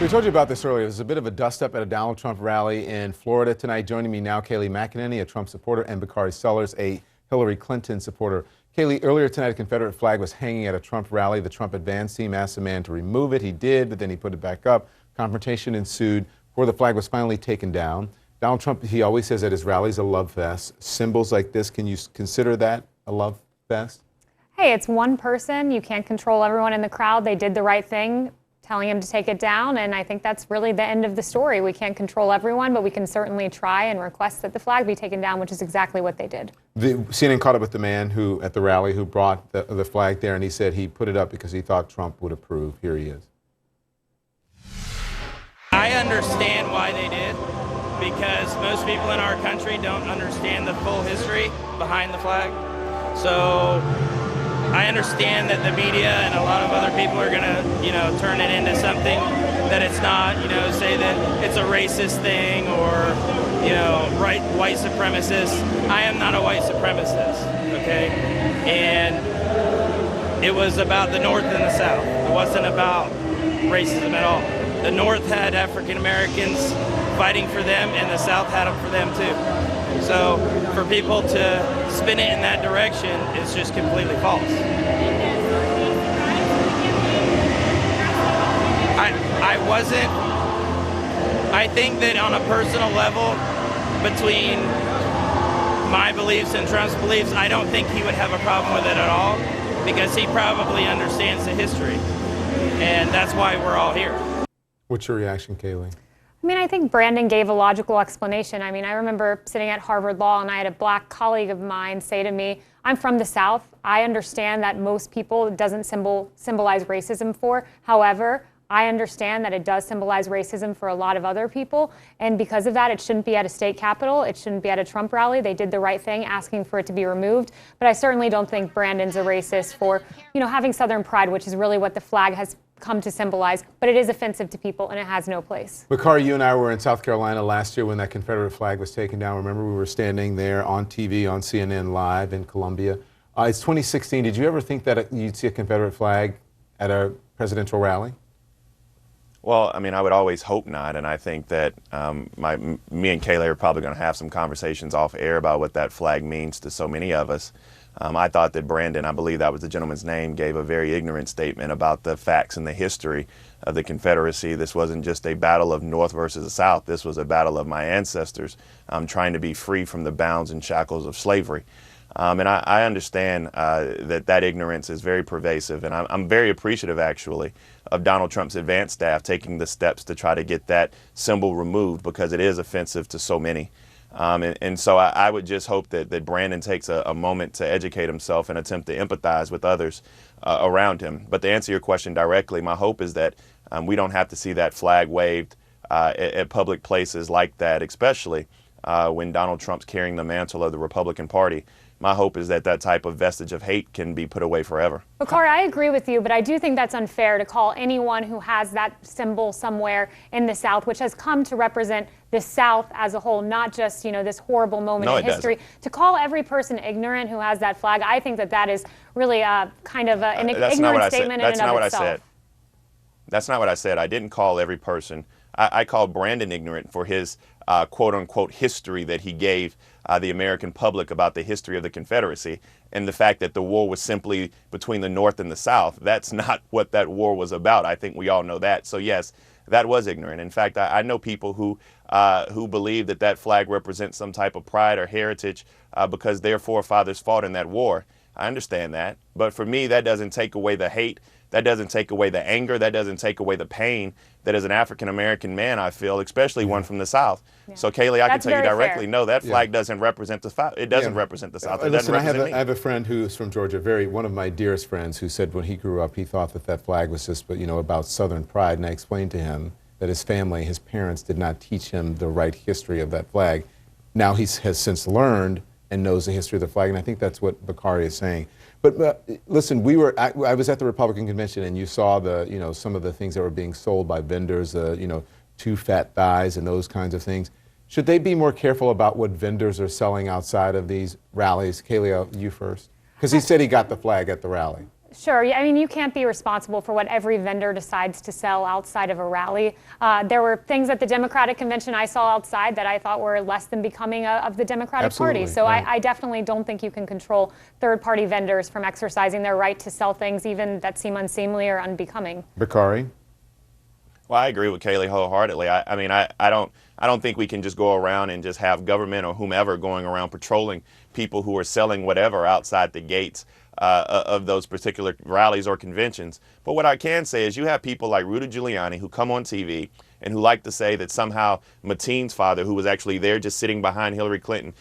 We told you about this earlier. There's a bit of a dust-up at a Donald Trump rally in Florida tonight. Joining me now, Kayleigh McEnany, a Trump supporter, and Bakari Sellers, a Hillary Clinton supporter. Kayleigh, earlier tonight, a Confederate flag was hanging at a Trump rally. The Trump advance team asked the man to remove it. He did, but then he put it back up. Confrontation ensued before the flag was finally taken down. Donald Trump, he always says at his rallies, a love fest. Symbols like this, can you consider that a love fest? Hey, it's one person. You can't control everyone in the crowd. They did the right thing, telling him to take it down, and I think that's really the end of the story. We can't control everyone, but we can certainly try and request that the flag be taken down, which is exactly what they did. CNN caught up with the man who, at the rally, who brought the flag there, and he said he put it up because he thought Trump would approve. Here he is. I understand why they did, because most people in our country don't understand the full history behind the flag. So I understand that the media and a lot of other people are going to, turn it into something that it's not, say that it's a racist thing or, white supremacist. I am not a white supremacist, okay? And it was about the North and the South. It wasn't about racism at all. The North had African Americans fighting for them, and the South had them for them too. So for people to spin it in that direction is just completely false. I think that on a personal level, between my beliefs and Trump's beliefs, I don't think he would have a problem with it at all, because he probably understands the history, and that's why we're all here. What's your reaction, Kayleigh? I think Brandon gave a logical explanation. I remember sitting at Harvard Law, and I had a black colleague of mine say to me, I'm from the South. I understand that most people it doesn't symbolize racism for. However, I understand that it does symbolize racism for a lot of other people. And because of that, it shouldn't be at a state capitol. It shouldn't be at a Trump rally. They did the right thing asking for it to be removed. But I certainly don't think Brandon's a racist for, having Southern pride, which is really what the flag has come to symbolize, but it is offensive to people and it has no place. Bakari, you and I were in South Carolina last year when that Confederate flag was taken down. Remember, we were standing there on TV, on CNN Live in Columbia. It's 2016. Did you ever think that you'd see a Confederate flag at a presidential rally? Well, I would always hope not, and I think that me and Kayleigh are probably going to have some conversations off air about what that flag means to so many of us. I thought that Brandon, I believe that was the gentleman's name, gave a very ignorant statement about the facts and the history of the Confederacy. This wasn't just a battle of North versus the South. This was a battle of my ancestors trying to be free from the bounds and shackles of slavery. And I understand that ignorance is very pervasive, and I'm very appreciative, actually, of Donald Trump's advance staff taking the steps to try to get that symbol removed, because it is offensive to so many. And so I would just hope that Brandon takes a moment to educate himself and attempt to empathize with others around him. But to answer your question directly, my hope is that we don't have to see that flag waved at public places like that, especially when Donald Trump's carrying the mantle of the Republican Party. My hope is that that type of vestige of hate can be put away forever. Bakari, I agree with you, but I do think that's unfair to call anyone who has that symbol somewhere in the South, which has come to represent the South as a whole, not just, this horrible moment in history. To call every person ignorant who has that flag, I think that is really kind of an ignorant statement in and of itself. That's not what I said. I didn't call every person. I called Brandon ignorant for his quote-unquote history that he gave the American public about the history of the Confederacy, and the fact that the war was simply between the North and the South. That's not what that war was about. I think we all know that. So yes, that was ignorant. In fact, I know people who believe that flag represents some type of pride or heritage because their forefathers fought in that war. I understand that. But for me, that doesn't take away the hate. That doesn't take away the anger. That doesn't take away the pain that as an African-American man I feel, especially one from the South. Yeah. So, Kayleigh, I can tell you directly, no, that flag doesn't represent the South. It doesn't represent the South. It doesn't represent me. I have a friend who's from Georgia, one of my dearest friends, who said when he grew up, he thought that flag was just, about Southern pride. And I explained to him that his family, his parents, did not teach him the right history of that flag. Now he has since learned and knows the history of the flag, and I think that's what Bakari is saying. But listen, I was at the Republican convention, and you saw some of the things that were being sold by vendors, too fat thighs and those kinds of things. Should they be more careful about what vendors are selling outside of these rallies? Kayleigh, you first, because he said he got the flag at the rally. Sure. Yeah, I mean, you can't be responsible for what every vendor decides to sell outside of a rally. There were things at the Democratic convention I saw outside that I thought were less than becoming of the Democratic Absolutely, Party. So right. I definitely don't think you can control third-party vendors from exercising their right to sell things even that seem unseemly or unbecoming. Bakari? Well, I agree with Kaylee wholeheartedly. I mean, I don't think we can just go around and just have government or whomever going around patrolling people who are selling whatever outside the gates of those particular rallies or conventions. But what I can say is you have people like Rudy Giuliani who come on TV and who like to say that somehow Mateen's father, who was actually there just sitting behind Hillary Clinton,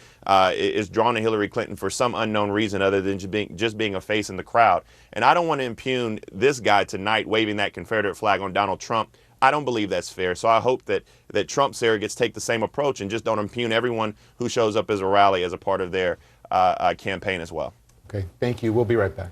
is drawn to Hillary Clinton for some unknown reason other than just being a face in the crowd. And I don't want to impugn this guy tonight waving that Confederate flag on Donald Trump. I don't believe that's fair. So I hope that Trump surrogates take the same approach and just don't impugn everyone who shows up as a rally as a part of their campaign as well. Okay, thank you. We'll be right back.